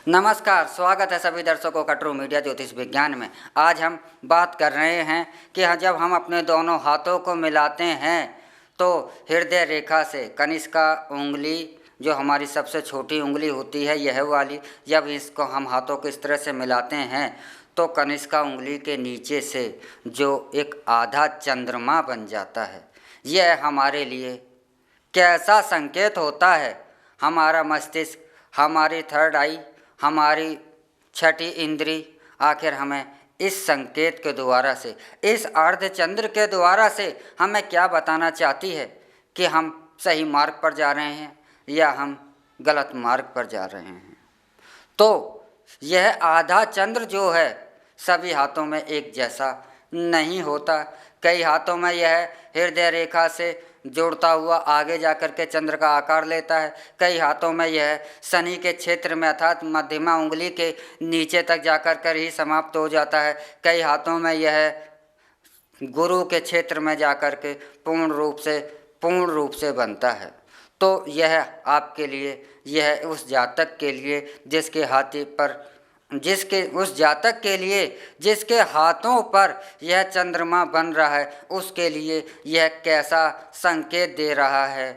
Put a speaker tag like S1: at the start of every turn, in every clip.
S1: नमस्कार, स्वागत है सभी दर्शकों का ट्रू मीडिया ज्योतिष विज्ञान में। आज हम बात कर रहे हैं कि जब हम अपने दोनों हाथों को मिलाते हैं तो हृदय रेखा से कनिष्का उंगली, जो हमारी सबसे छोटी उंगली होती है यह वाली, जब इसको हम हाथों को इस तरह से मिलाते हैं तो कनिष्का उंगली के नीचे से जो एक आधा चंद्रमा बन जाता है। यह हमारे लिए कैसा संकेत होता है? हमारा मस्तिष्क, हमारी थर्ड आई, हमारी छठी इंद्री आखिर हमें इस संकेत के द्वारा से, इस अर्धचंद्र के द्वारा से हमें क्या बताना चाहती है कि हम सही मार्ग पर जा रहे हैं या हम गलत मार्ग पर जा रहे हैं। तो यह आधा चंद्र जो है सभी हाथों में एक जैसा नहीं होता। कई हाथों में यह हृदय रेखा से जोड़ता हुआ आगे जाकर के चंद्र का आकार लेता है। कई हाथों में यह शनि के क्षेत्र में अर्थात मध्यमा उंगली के नीचे तक जाकर कर ही समाप्त हो जाता है। कई हाथों में यह गुरु के क्षेत्र में जाकर के पूर्ण रूप से बनता है। तो यह आपके लिए, यह उस जातक के लिए जिसके हाथों पर यह चंद्रमा बन रहा है, उसके लिए यह कैसा संकेत दे रहा है।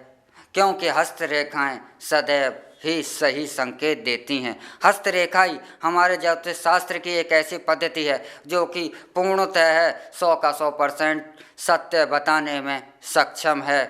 S1: क्योंकि हस्तरेखाएं सदैव ही सही संकेत देती हैं। हस्तरेखाएं हमारे ज्योतिष शास्त्र की एक ऐसी पद्धति है जो कि पूर्णतः है 100 का 100% सत्य बताने में सक्षम है।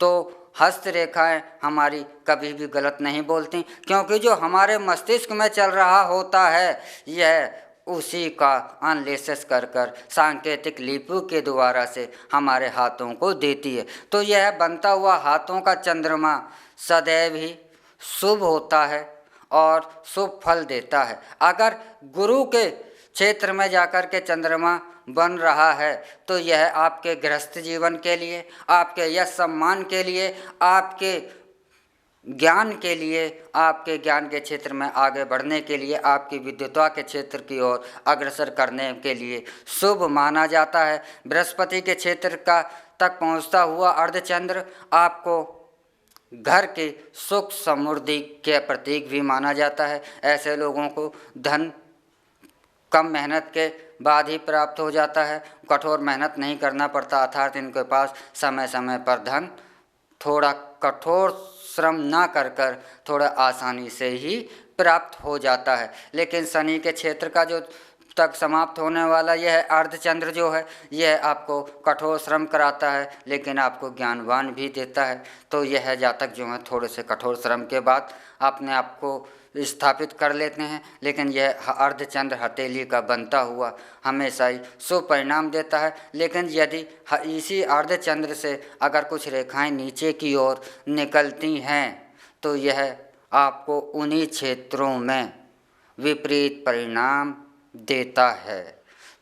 S1: तो हस्तरेखाएं हमारी कभी भी गलत नहीं बोलती, क्योंकि जो हमारे मस्तिष्क में चल रहा होता है यह उसी का एनालिसिस कर सांकेतिक लिपि के द्वारा से हमारे हाथों को देती है। तो यह बनता हुआ हाथों का चंद्रमा सदैव ही शुभ होता है और शुभ फल देता है। अगर गुरु के क्षेत्र में जाकर के चंद्रमा बन रहा है तो यह आपके गृहस्थ जीवन के लिए, आपके यश सम्मान के लिए, आपके ज्ञान के लिए, आपके ज्ञान के क्षेत्र में आगे बढ़ने के लिए, आपकी विद्वता के क्षेत्र की ओर अग्रसर करने के लिए शुभ माना जाता है। बृहस्पति के क्षेत्र का तक पहुंचता हुआ अर्धचंद्र आपको घर के सुख समृद्धि के प्रतीक भी माना जाता है। ऐसे लोगों को धन कम मेहनत के बाद ही प्राप्त हो जाता है, कठोर मेहनत नहीं करना पड़ता, अर्थात इनके पास समय समय पर धन थोड़ा कठोर श्रम ना कर थोड़ा आसानी से ही प्राप्त हो जाता है। लेकिन शनि के क्षेत्र का जो तक समाप्त होने वाला यह अर्धचंद्र जो है यह आपको कठोर श्रम कराता है, लेकिन आपको ज्ञानवान भी देता है। तो यह जातक जो है थोड़े से कठोर श्रम के बाद अपने आप को स्थापित कर लेते हैं, लेकिन यह अर्धचंद्र हथेली का बनता हुआ हमेशा ही शुभ परिणाम देता है। लेकिन यदि इसी अर्धचंद्र से अगर कुछ रेखाएं नीचे की ओर निकलती हैं तो यह आपको उन्हीं क्षेत्रों में विपरीत परिणाम देता है।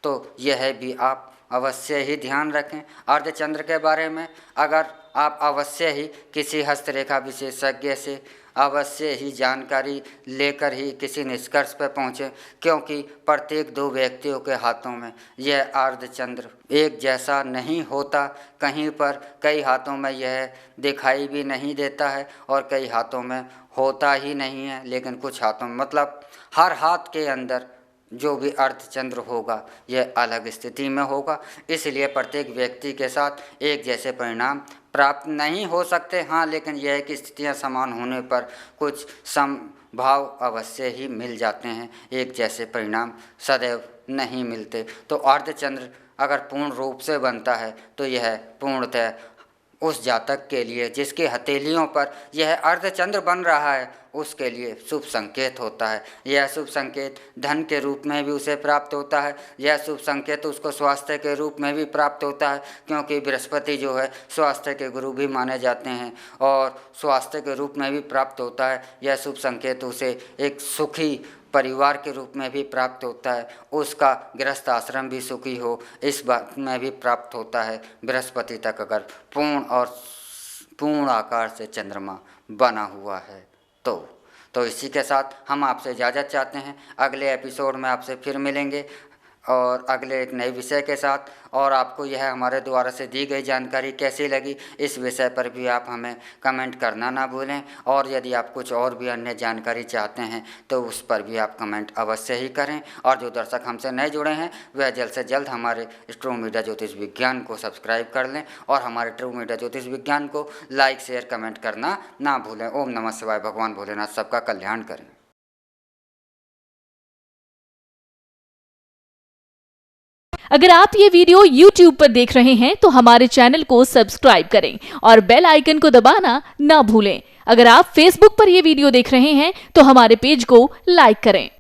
S1: तो यह भी आप अवश्य ही ध्यान रखें। अर्धचंद्र के बारे में अगर आप अवश्य ही किसी हस्तरेखा विशेषज्ञ से अवश्य ही जानकारी लेकर ही किसी निष्कर्ष पर पहुँचें, क्योंकि प्रत्येक दो व्यक्तियों के हाथों में यह अर्धचंद्र एक जैसा नहीं होता। कहीं पर कई हाथों में यह दिखाई भी नहीं देता है और कई हाथों में होता ही नहीं है, लेकिन कुछ हाथों में, मतलब हर हाथ के अंदर जो भी अर्धचंद्र होगा यह अलग स्थिति में होगा। इसलिए प्रत्येक व्यक्ति के साथ एक जैसे परिणाम प्राप्त नहीं हो सकते। हाँ, लेकिन यह कि स्थितियाँ समान होने पर कुछ समभाव अवश्य ही मिल जाते हैं, एक जैसे परिणाम सदैव नहीं मिलते। तो अर्धचंद्र अगर पूर्ण रूप से बनता है तो यह पूर्णतः उस जातक के लिए जिसके हथेलियों पर यह अर्धचंद्र बन रहा है उसके लिए शुभ संकेत होता है। यह शुभ संकेत धन के रूप में भी उसे प्राप्त होता है, यह शुभ संकेत उसको स्वास्थ्य के रूप में भी प्राप्त होता है, क्योंकि बृहस्पति जो है स्वास्थ्य के गुरु भी माने जाते हैं और स्वास्थ्य के रूप में भी प्राप्त होता है। यह शुभ संकेत उसे एक सुखी परिवार के रूप में भी प्राप्त होता है, उसका गृहस्थ आश्रम भी सुखी हो इस बात में भी प्राप्त होता है। बृहस्पति तक अगर पूर्ण आकार से चंद्रमा बना हुआ है तो इसी के साथ हम आपसे इजाज़त चाहते हैं। अगले एपिसोड में आपसे फिर मिलेंगे। और अगले एक नए विषय के साथ। और आपको यह हमारे द्वारा से दी गई जानकारी कैसी लगी, इस विषय पर भी आप हमें कमेंट करना ना भूलें। और यदि आप कुछ और भी अन्य जानकारी चाहते हैं तो उस पर भी आप कमेंट अवश्य ही करें। और जो दर्शक हमसे नए जुड़े हैं वह जल्द से जल्द हमारे ट्रू मीडिया ज्योतिष विज्ञान को सब्सक्राइब कर लें और हमारे ट्रू मीडिया ज्योतिष विज्ञान को लाइक शेयर कमेंट करना ना भूलें। ओम नमः शिवाय। भगवान भोलेनाथ सबका कल्याण करें।
S2: अगर आप ये वीडियो YouTube पर देख रहे हैं तो हमारे चैनल को सब्सक्राइब करें और बेल आइकन को दबाना ना भूलें। अगर आप Facebook पर ये वीडियो देख रहे हैं तो हमारे पेज को लाइक करें।